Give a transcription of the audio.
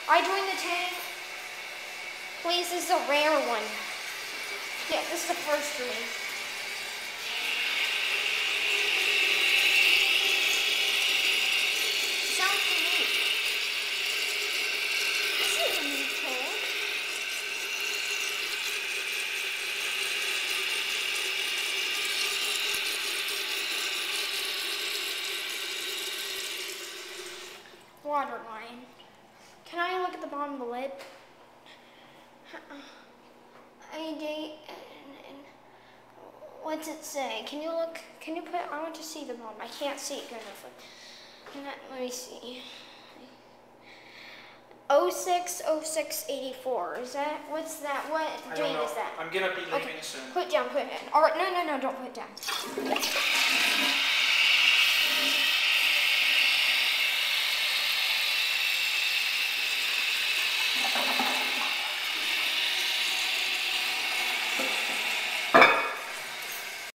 I joined the tank. Please, this is a rare one. Yeah, this is the first ring. Sounds unique. This is a new tank. Water line. Can I look at the bottom of the lid? What's it say? Can you look? Can you put? I want to see the bottom. I can't see it good enough. Let me see. 06/06/84. Is that? What's that? What date is that? I'm gonna be leaving soon. Put it down. Put it in. Or no, don't put it down.